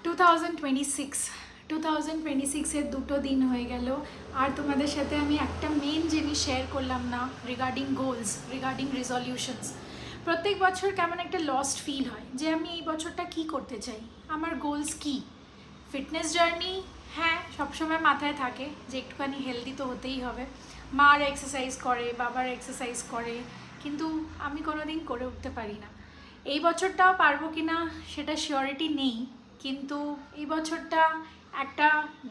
2026 দুটো দিন হয়ে গেল, আর তোমাদের সাথে আমি একটা মেন জিনিস শেয়ার করলাম না রিগার্ডিং গোলস, রিগার্ডিং রেজলিউশনস। প্রত্যেক বছর কেমন একটা লস্ট ফিল হয় যে আমি এই বছরটা কি করতে চাই, আমার গোলস কি। ফিটনেস জার্নি, হ্যাঁ, সবসময় মাথায় থাকে যে একটুখানি হেলদি তো হতেই হবে। মার এক্সারসাইজ করে, বাবার এক্সারসাইজ করে, কিন্তু আমি কোনোদিন করে উঠতে পারি না। এই বছরটাও পারবো কি না সেটা শিওরিটি নেই, কিন্তু এই বছরটা একটা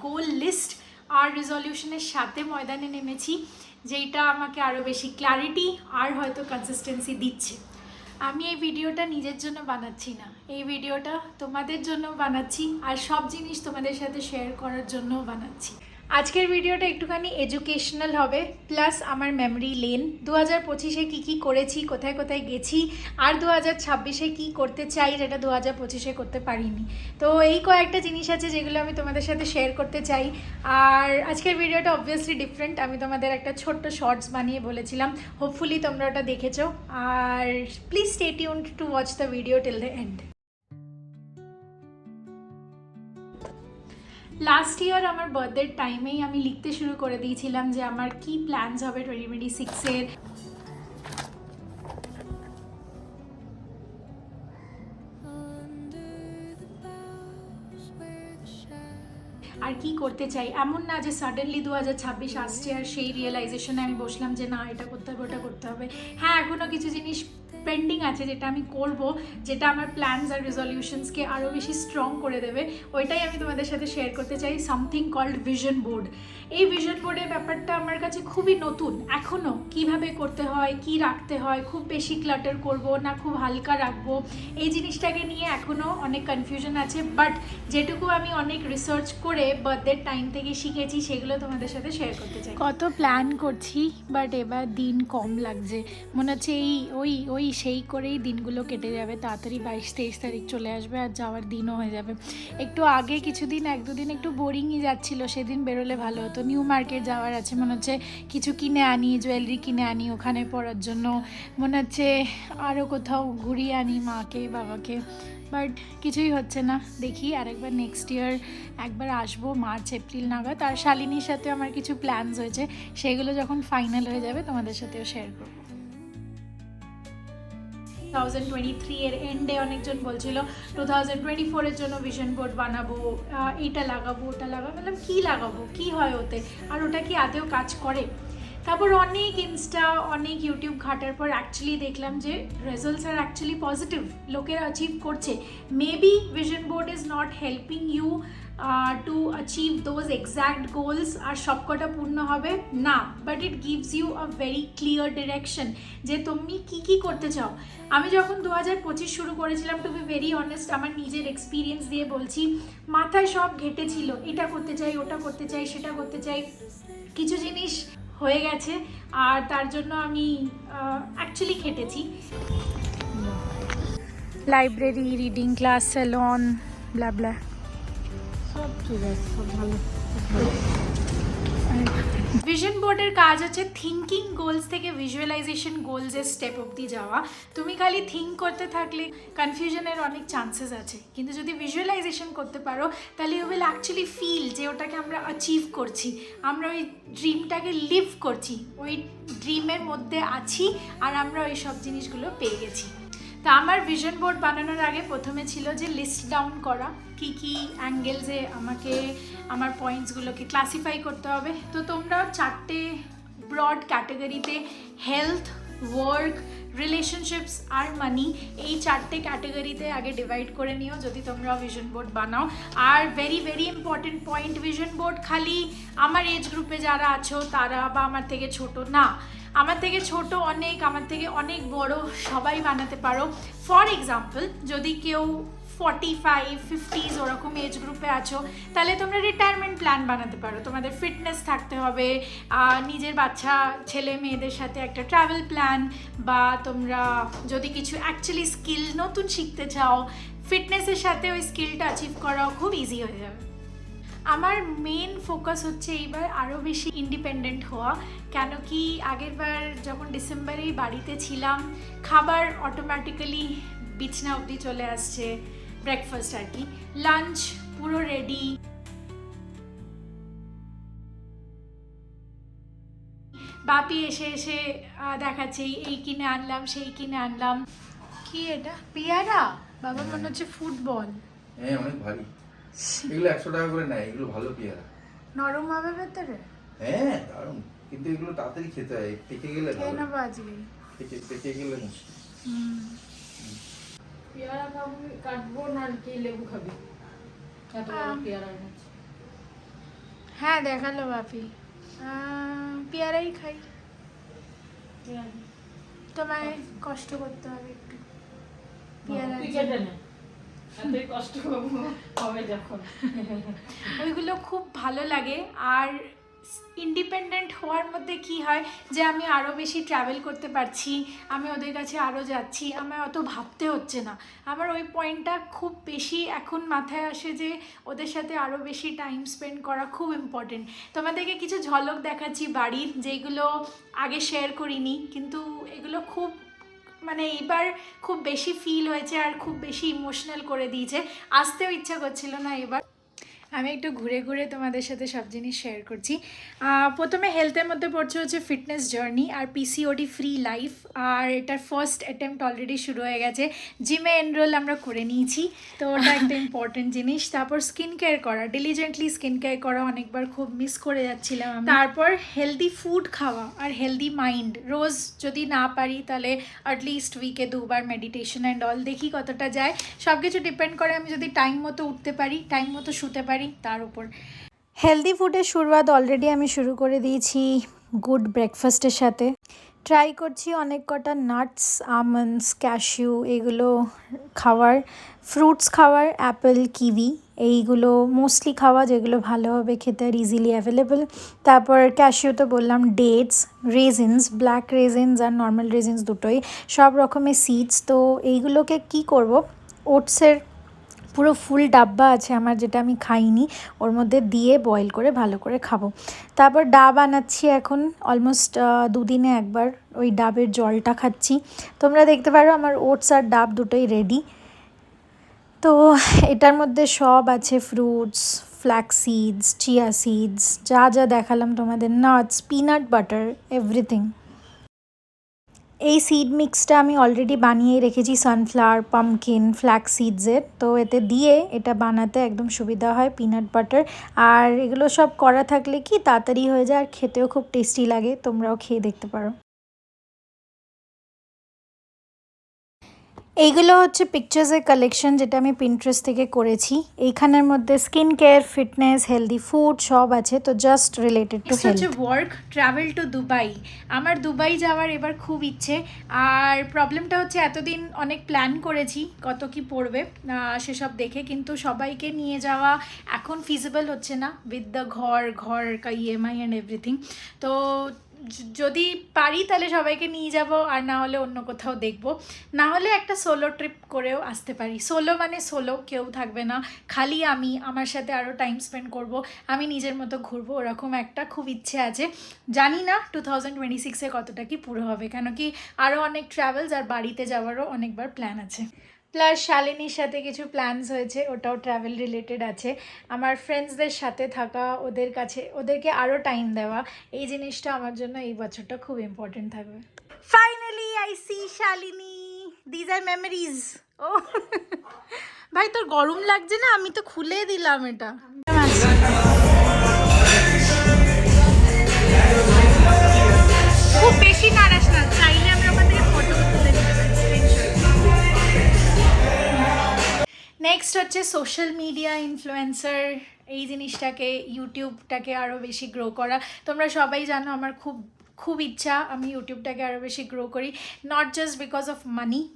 গোল লিস্ট আর রেজলিউশনের সাথে ময়দানে নেমেছি, যেটা আমাকে আরও বেশি ক্ল্যারিটি আর হয়তো কনসিস্টেন্সি দিচ্ছে। আমি এই ভিডিওটা নিজের জন্য বানাচ্ছি না, এই ভিডিওটা তোমাদের জন্য বানাচ্ছি, আর সব জিনিস তোমাদের সাথে শেয়ার করার জন্যও বানাচ্ছি। আজকের ভিডিওটা একটুখানি এডুকেশনাল হবে, প্লাস আমার মেমরি লেন। 2025-এ কী করেছি, কোথায় কোথায় গেছি, আর 2026-এ কী করতে চাই যেটা 2025-এ করতে পারিনি। তো এই কয়েকটা জিনিস আছে যেগুলো আমি তোমাদের সাথে শেয়ার করতে চাই। আর আজকের ভিডিওটা অবভিয়াসলি ডিফারেন্ট, আমি তোমাদের একটা ছোট্ট শর্টস বানিয়ে বলেছিলাম, হোপফুলি তোমরা ওটা দেখেছো। আর please stay tuned to watch the video till the end. Last year আমার বার্থডের টাইমেই আমি লিখতে শুরু করে দিয়েছিলাম যে আমার কি প্ল্যানস হবে 2026-এর। আর কি করতে চাই, এমন না যে সাডেনলি 2026 আসছে আর সেই রিয়েলাইজেশনে আমি বসলাম যে না এটা করতে হবে ওটা করতে হবে। হ্যাঁ, এখনও কিছু জিনিস পেন্ডিং আছে যেটা আমি করব, যেটা আমার প্ল্যানস আর রেজলিউশনসকে আরও বেশি স্ট্রং করে দেবে। ওইটাই আমি তোমাদের সাথে শেয়ার করতে চাই, সামথিং কল্ড ভিশন বোর্ড। এই ভিশন বোর্ডের ব্যাপারটা আমার কাছে খুবই নতুন এখনও, কিভাবে করতে হয়, কি রাখতে হয়, খুব বেশি ক্লাটার করব না খুব হালকা রাখবো, এই জিনিসটাকে নিয়ে এখনও অনেক কনফিউশন আছে। বাট যেটুকু আমি অনেক রিসার্চ করে বার্থডের টাইম থেকে শিখেছি সেগুলো তোমাদের সাথে শেয়ার করতে চাই। কত প্ল্যান করছি, বাট এবার দিন কম লাগছে, মনে হচ্ছে ওই সেই করেই দিনগুলো কেটে যাবে, তাড়াতাড়ি 22-23 তারিখ চলে আসবে আর যাওয়ার দিনও হয়ে যাবে। একটু আগে কিছুদিন 1-2 দিন একটু বোরিংই যাচ্ছিলো, সেদিন বেরোলে ভালো হতো। নিউ মার্কেট যাওয়ার আছে, মনে হচ্ছে কিছু কিনে আনি, জুয়েলারি কিনে আনি ওখানে পরার জন্য, মনে হচ্ছে আরও কোথাও ঘুরিয়ে আনি মাকে বাবাকে, বাট কিছুই হচ্ছে না। দেখি আরেকবার নেক্সট ইয়ার একবার আসবো March April নাগাদ। আর শালিনীর সাথে আমার কিছু প্ল্যানস হয়েছে, সেগুলো যখন ফাইনাল হয়ে যাবে তোমাদের সাথেও শেয়ার করবো। 2023-এর এন্ডে অনেকজন বলছিল 2024-এর জন্য ভিশন বোর্ড বানাবো, এইটা লাগাবো ওটা লাগাবো। বললাম কী লাগাবো, কী হয় ওতে, আর ওটা কি আদেও কাজ করে? তারপর অনেক ইনস্টা অনেক ইউটিউব ঘাটার পর অ্যাকচুয়ালি দেখলাম যে রেজাল্টস আর অ্যাকচুয়ালি পজিটিভ, লোকেরা অ্যাচিভ করছে। Maybe vision board is not helping you to achieve those exact goals, আর সবকটা পূর্ণ হবে না, but it gives you a very clear direction যে তুমি কী করতে চাও। আমি যখন 2025 শুরু করেছিলাম, টু বি ভেরি অনেস্ট, আমার নিজের এক্সপিরিয়েন্স দিয়ে বলছি, মাথায় সব ঘেটেছিল, এটা করতে চাই ওটা করতে চাই সেটা করতে চাই। কিছু জিনিস হয়ে গেছে আর তার জন্য আমি অ্যাকচুয়ালি খেটেছি। Library, reading class, salon, blah blah সব ঠিক আছে, সব ভালো। ভিশন বোর্ডের কাজ হচ্ছে থিঙ্কিং গোলস থেকে ভিজুয়ালাইজেশন গোলসের স্টেপ অবধি যাওয়া। তুমি খালি থিঙ্ক করতে থাকলে কনফিউশনের অনেক চান্সেস আছে, কিন্তু যদি ভিজুয়ালাইজেশন করতে পারো তাহলে ইউ উইল অ্যাকচুয়ালি ফিল যে ওটাকে আমরা অ্যাচিভ করছি, আমরা ওই ড্রিমটাকে লিভ করছি, ওই ড্রিমের মধ্যে আছি আর আমরা ওই সব জিনিসগুলো পেয়ে গেছি। তা আমার ভিশন বোর্ড বানানোর আগে প্রথমে ছিল যে লিস্ট ডাউন করা, কী অ্যাঙ্গেলসে আমাকে আমার পয়েন্টসগুলোকে ক্লাসিফাই করতে হবে। তো তোমরাও 4টে ব্রড ক্যাটাগরিতে, হেলথ, ওয়ার্ক, রিলেশনশিপস আর মানি, এই 4টে ক্যাটাগরিতে আগে ডিভাইড করে নিও যদি তোমরা ভিশন বোর্ড বানাও। Are very very important point, vision board খালি আমার এজ গ্রুপে যারা আছো তারা বা আমার থেকে ছোট না, আমার থেকে ছোট অনেক, আমার থেকে অনেক বড়, সবাই বানাতে পারো। ফর এক্সাম্পল, যদি কেউ 45-50s ওরকম এজ গ্রুপে আছো, তাহলে তোমরা রিটায়ারমেন্ট প্ল্যান বানাতে পারো। তোমাদের ফিটনেস থাকতে হবে, নিজের বাচ্চা ছেলে মেয়েদের সাথে একটা ট্রাভেল প্ল্যান, বা তোমরা যদি কিছু অ্যাকচুয়ালি স্কিল নতুন শিখতে চাও, ফিটনেসের সাথে ওই স্কিলটা অ্যাচিভ করাও খুব ইজি হয়ে যাবে। আমার মেন ফোকাস হচ্ছে এইবার আরও বেশি ইন্ডিপেন্ডেন্ট হওয়া, কেন কি আগেরবার যখন ডিসেম্বরেই বাড়িতে ছিলাম, খাবার অটোমেটিক্যালি বিছনা অবধি চলে আসছে, ব্রেকফাস্ট আর কি, লাঞ্চ পুরো রেডি। বাপি এসে এসে দেখাচ্ছে এই কিনে আনলাম সেই কিনে আনলাম। কি এটা পেয়ারা? বাবা মনে হচ্ছে ফুটবল। হ্যাঁ অনেক ভারী, এগুলো 100 টাকা করে নেয়, এগুলো ভালো পেয়ারা। নরম হবে ভেতরে? হ্যাঁ দারুণ, কিন্তু এগুলো তাড়াতাড়ি খেতে হয়, পেকে গেলে খেয়ে নেবো আজকে। পেকে গেলে মুশকিল। পেয়ারা খাবো, কাটবো না কি লেবু খাবি? এত বড় পেয়ারা এনেছে। হ্যাঁ দেখালো বাপি, পেয়ারাই খাই। তোমায় কষ্ট করতে হবে একটু পেয়ারা। তুই কেটে নে, এতই কষ্ট হবে যখন। ওইগুলো খুব ভালো লাগে। আর ইন্ডিপেন্ডেন্ট হওয়ার মধ্যে কি হয় যে আমি আরও বেশি ট্রাভেল করতে পারছি, আমি ওদের কাছে আরও যাচ্ছি, আমার অত ভাবতে হচ্ছে না। আমার ওই পয়েন্টটা খুব বেশি এখন মাথায় আসে যে ওদের সাথে আরও বেশি টাইম স্পেন্ড করা খুব ইম্পর্টেন্ট। তোমাদেরকে কিছু ঝলক দেখাচ্ছি বাড়ির, যেগুলো আগে শেয়ার করিনি, কিন্তু এগুলো খুব মানে এইবার খুব বেশি ফিল হয়েছে আর খুব বেশি ইমোশনাল করে দিয়েছে। আসতেও ইচ্ছা করছিল না এবার। আমি একটু ঘুরে ঘুরে তোমাদের সাথে সব জিনিস শেয়ার করছি। প্রথমে হেলথের মধ্যে পড়ছে হচ্ছে ফিটনেস জার্নি আর পিসিওডি ফ্রি লাইফ, আর এটার ফার্স্ট অ্যাটেম্প্ট অলরেডি শুরু হয়ে গেছে। জিমে এনরোল আমরা করে নিয়েছি, তো ওটা একটা ইম্পর্টেন্ট জিনিস। তারপর স্কিন কেয়ার করা, ডিলিজেন্টলি স্কিন কেয়ার করা অনেকবার খুব মিস করে যাচ্ছিলাম আমি। তারপর হেলদি ফুড খাওয়া আর হেলদি মাইন্ড, রোজ যদি না পারি তাহলে অ্যাটলিস্ট উইকে 2 বার মেডিটেশন অ্যান্ড অল, দেখি কতটা যায়। সব কিছু ডিপেন্ড করে আমি যদি টাইম মতো উঠতে পারি, টাইম মতো শুতে পারি তার উপর। হেলদি ফুডের শুরুয়াত অলরেডি আমি শুরু করে দিয়েছি গুড ব্রেকফাস্টের সাথে। ট্রাই করছি অনেক কটা নাটস, আমন্ডস, ক্যাশিউ এগুলো খাওয়ার, ফ্রুটস খাওয়ার, অ্যাপেল, কিউই এইগুলো মোস্টলি খাওয়া, যেগুলো ভালো হবে খেতে আর ইজিলি অ্যাভেলেবল। তারপর ক্যাশিউ তো বললাম, ডেটস, রেজিনস, ব্ল্যাক রেজিনস আর নর্মাল রেজিনস দুটোই, সব রকমের সিডস। তো এইগুলোকে কি করব, ওটসের পুরো ফুল ডাব্বা আছে আমার, যেটা আমি খাইনি, ওর মধ্যে দিয়ে বয়েল করে ভালো করে খাবো। তারপর ডাব বানাচ্ছি এখন, অলমোস্ট 2 দিনে একবার ওই ডাবের জলটা খাচ্ছি। তোমরা দেখতে পারো আমার ওটস আর ডাব দুটোই রেডি। তো এটার মধ্যে সব আছে, fruits, flax seeds, chia seeds, যা যা দেখালাম তোমাদের, নাটস, পিনাট বাটার, এভরিথিং। এই সিড মিক্সটা আমি অলরেডি বানিয়ে রেখেছি সানফ্লাওয়ার, পামকিন, ফ্ল্যাক্স সিডসের। তো এতে দিয়ে এটা বানাতে একদম সুবিধা হয়, পিনাট বাটার। আর এগুলো সব করা থাকলে কি তাড়াতাড়ি হয়ে যায় আর খেতেও খুব টেস্টি লাগে, তোমরাও খেয়ে দেখতে পারো। এইগুলো হচ্ছে পিকচার্সের কালেকশন, যেটা আমি পিন্টারেস্ট থেকে করেছি। এইখানের মধ্যে skin care, fitness, healthy food সব আছে, তো just related to health. Work, travel to Dubai. আমার দুবাই যাওয়ার এবার খুব ইচ্ছে। আর প্রবলেমটা হচ্ছে এতদিন অনেক প্ল্যান করেছি কত কি পড়বে সেসব দেখে, কিন্তু সবাইকে নিয়ে যাওয়া এখন ফিজিবল হচ্ছে না উইথ দ্য ঘর ইএমআই অ্যান্ড এভরিথিং। তো যদি পারি তাহলে সবাইকে নিয়ে যাব, আর না হলে অন্য কোথাও দেখব, না হলে একটা সোলো ট্রিপ করেও আসতে পারি। সোলো মানে সোলো, কেউ থাকবে না, খালি আমি, আমার সাথে আরও টাইম স্পেন্ড করব, আমি নিজের মতো ঘুরবো, ওরকম একটা খুব ইচ্ছে আছে। জানি না 2026-এ কতটা কি পুরো হবে, কেন কি আরও অনেক ট্রাভেলস আর বাড়িতে যাওয়ারও অনেকবার প্ল্যান আছে। প্লাস শালিনীর সাথে কিছু প্ল্যানস হয়েছে, ওটাও ট্রাভেল রিলেটেড আছে। আমার ফ্রেন্ডসদের সাথে থাকা, ওদেরকে আরও টাইম দেওয়া, এই জিনিসটা আমার জন্য এই বছরটা খুব ইম্পর্টেন্ট থাকবে। Finally I see Shalini, these are memories. ও ভাই তোর গরম লাগছে না? আমি তো খুলে দিলাম এটা। খুব বেশি নারাস না, চাইলে আমরা ওখান থেকে ফটো তুলে নিতে পারি। নেক্সট হচ্ছে সোশ্যাল মিডিয়া ইনফ্লুয়েন্সার, এই জিনিসটাকে, ইউটিউবটাকে আরও বেশি গ্রো করা। তোমরা সবাই জানো আমার খুব ইচ্ছা আমি ইউটিউবটাকে আরও বেশি গ্রো করি, not just because of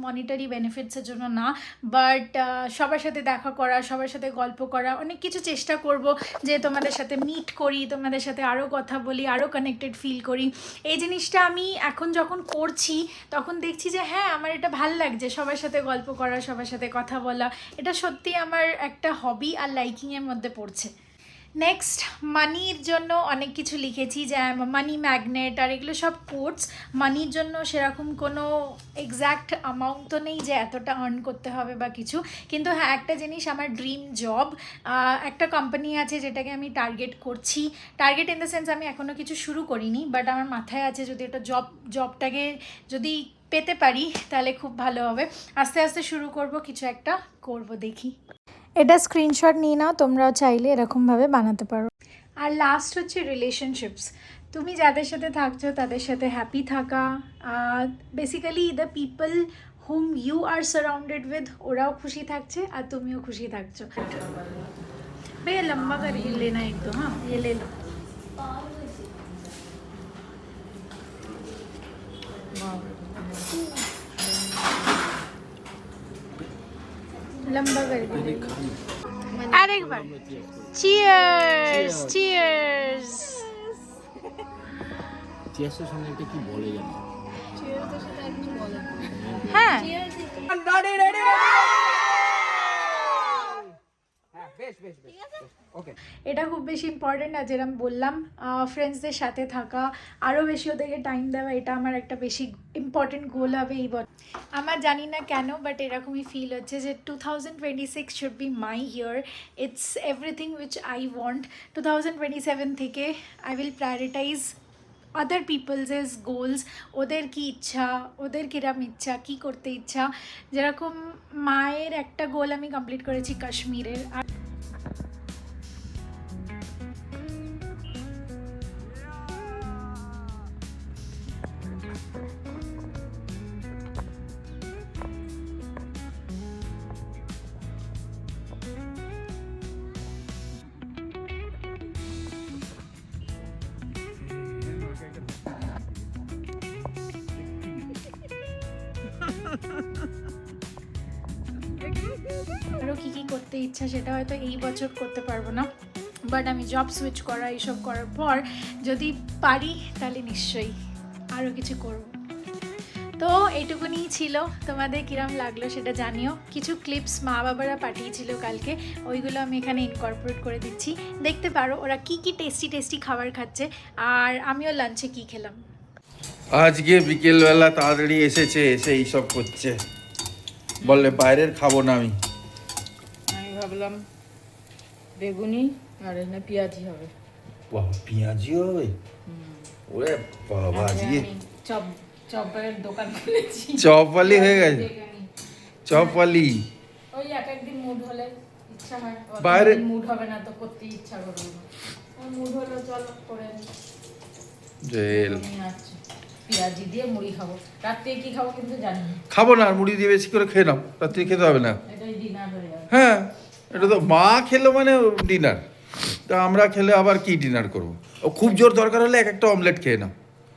monetary বেনিফিটসের জন্য না, বাট সবার সাথে দেখা করা, সবার সাথে গল্প করা, অনেক কিছু চেষ্টা করব যে তোমাদের সাথে মিট করি, তোমাদের সাথে আরও কথা বলি, আরও কানেক্টেড ফিল করি। এই জিনিসটা আমি এখন যখন করছি তখন দেখছি যে হ্যাঁ আমার এটা ভাল লাগছে, সবার সাথে গল্প করা, সবার সাথে কথা বলা, এটা সত্যি আমার একটা হবি আর লাইকিংয়ের মধ্যে পড়ছে। নেক্সট মানির জন্য অনেক কিছু লিখেছি, যে মানি ম্যাগনেট আর এগুলো সব কোটস। মানির জন্য সেরকম কোনো এক্স্যাক্ট অ্যামাউন্ট তো নেই যে এতটা আর্ন করতে হবে বা কিছু, কিন্তু হ্যাঁ একটা জিনিস, আমার ড্রিম জব, একটা কোম্পানি আছে যেটাকে আমি টার্গেট করছি। টার্গেট ইন দ্য সেন্স আমি এখনও কিছু শুরু করিনি, বাট আমার মাথায় আছে যদি এটা জবটাকে যদি পেতে পারি তাহলে খুব ভালো হবে। আস্তে আস্তে শুরু করব, কিছু একটা করব, দেখি। এটা স্ক্রিনশট নিয়ে নাও, তোমরাও চাইলে এরকমভাবে বানাতে পারো। আর লাস্ট হচ্ছে রিলেশনশিপস। তুমি যাদের সাথে থাকছো তাদের সাথে হ্যাপি থাকা, basically the people whom you are surrounded with, ওরাও খুশি থাকছে আর তুমিও খুশি থাকছো। भैया लंबा कर ये लेना एक तो, हाँ ये ले लो। लंबा कर আর একবার চিয়ার্স চিয়ার্স। চিয়ার্সের সঙ্গে এটা কি বলে জানো? হ্যাঁ এটা খুব বেশি ইম্পর্টেন্ট। আর যেরকম বললাম ফ্রেন্ডসদের সাথে থাকা, আরও বেশি ওদেরকে টাইম দেওয়া, এটা আমার একটা বেশি ইম্পর্টেন্ট গোল হবে এই বছর। আমার জানি না কেন বাট এরকমই ফিল হচ্ছে যে 2026 should be my year. It's everything which I want. 2027 থেকে I will prioritize other people's goals, ওদের কী ইচ্ছা, ওদের কিরম ইচ্ছা, কী করতে ইচ্ছা। যেরকম মায়ের একটা গোল আমি কমপ্লিট করেছি কাশ্মীরের। আর আরও কী কী করতে ইচ্ছা সেটা হয়তো এই বছর করতে পারবো না, বাট আমি জব সুইচ করা এইসব করার পর যদি পারি তাহলে নিশ্চয়ই আরও কিছু করব। তো এইটুকুনি ছিল, তোমাদের কিরম লাগলো সেটা জানিও। কিছু ক্লিপস মা বাবারা পাঠিয়েছিল কালকে, ওইগুলো আমি এখানে ইনকর্পোরেট করে দিচ্ছি, দেখতে পারো ওরা কি কি টেস্টি টেস্টি খাবার খাচ্ছে আর আমিও লাঞ্চে কি খেলাম। আজকে বিকেলবেলা তাড়াতাড়ি এসেছে, এসে এইসব করছে, বললে বাইরের খাবো না আমি। আমি ভাবলাম বেগুনি আর না পেঁয়াজি হবে। বাবা পেঁয়াজি হবে? ওরে বাবা, আজকে চপের দোকান খুলেছি। চপওয়ালি হয়ে গেছে, চপওয়ালি। ওই এক একদিন মুড হলে ইচ্ছা হয়, বাইরে মুড হবে না তো করতে ইচ্ছা করবে না। মুড হলো চলো করে জেল পেঁয়াজি দিয়ে মুড়ি খাবো। রাত্রে কি খাবো কিন্তু জানি না। খাবো না, আর মুড়ি দিয়ে বেশি করে খেয়ে নাও, রাত্রি খেতে হবে না। এটাই ডিনার হয়ে যাবে। হ্যাঁ, এটা তো মা খেলো মানে ডিনার, তা আমরা খেলে আবার কি ডিনার করব? ও খুব জোর দরকার হলে এক একটা অমলেট খেয়ে নাও,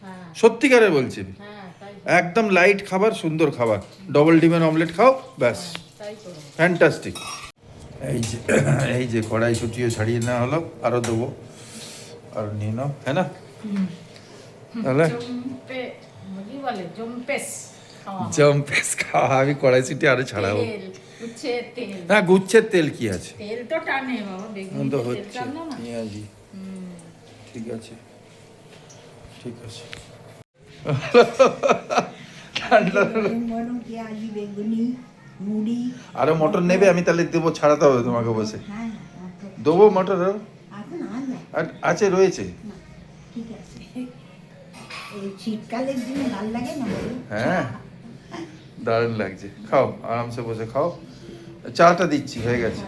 হ্যাঁ সত্যিকারে বলছি। হ্যাঁ তাই একদম লাইট খাবার, সুন্দর খাবার, ডবল ডিমের অমলেট খাও, ব্যাস তাই করো। ফ্যান্টাস্টিক। এই যে কড়াই ছুটিয়ে ছাড়িয়ে নেওয়া হলো, আরও দেবো, আর নিয়ে নাও, হ্যাঁ না? তাহলে কি বলে জম্পেস খাওয়া, জম্পেস খাওয়া, আমি কড়াই ছুটি আরো ছাড়াবো। তেল উচ্ছের তেল, না গুচ্ছের তেল কি আছে, তেল তো টানে বাবা, বেগুনি তো তেল হচ্ছে টানে না। পেঁয়াজি। ঠিক আছে ঠিক আছে। ঠান্ডা গরম পেঁয়াজি বেগুনি মুড়ি। আরো মটর নেবে? আমি তাহলে দেবো, ছাড়াতে হবে তোমাকে বসে। হ্যাঁ দেবো মটর? এখন আনবে আছে, রয়েছে। ঠিক আছে, এই শীতকালের দিনে ভালো লাগে না বলো? হ্যাঁ দারুণ লাগছে, খাও আরামসে বসে খাও। চাটা দিচ্ছি, হয়ে গেছে।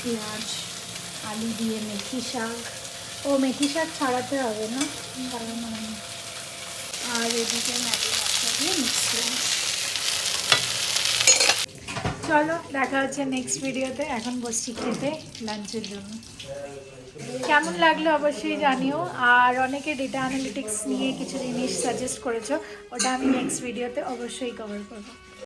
পেঁয়াজ আলু দিয়ে মেথি শাক, ও মেথি শাক ছাড়াতে হবে না, ভালো নয়। আর এদিকে ম্যাগি মশলা দিয়ে মিক্স করে। চলো দেখা হচ্ছে নেক্সট ভিডিওতে, এখন বসছি খেতে লাঞ্চের জন্য। কেমন লাগলো অবশ্যই জানিও। আর অনেকে ডেটা অ্যানালিটিক্স নিয়ে কিছু জিনিস সাজেস্ট করেছো, ওটা আমি নেক্সট ভিডিওতে অবশ্যই কভার করবো।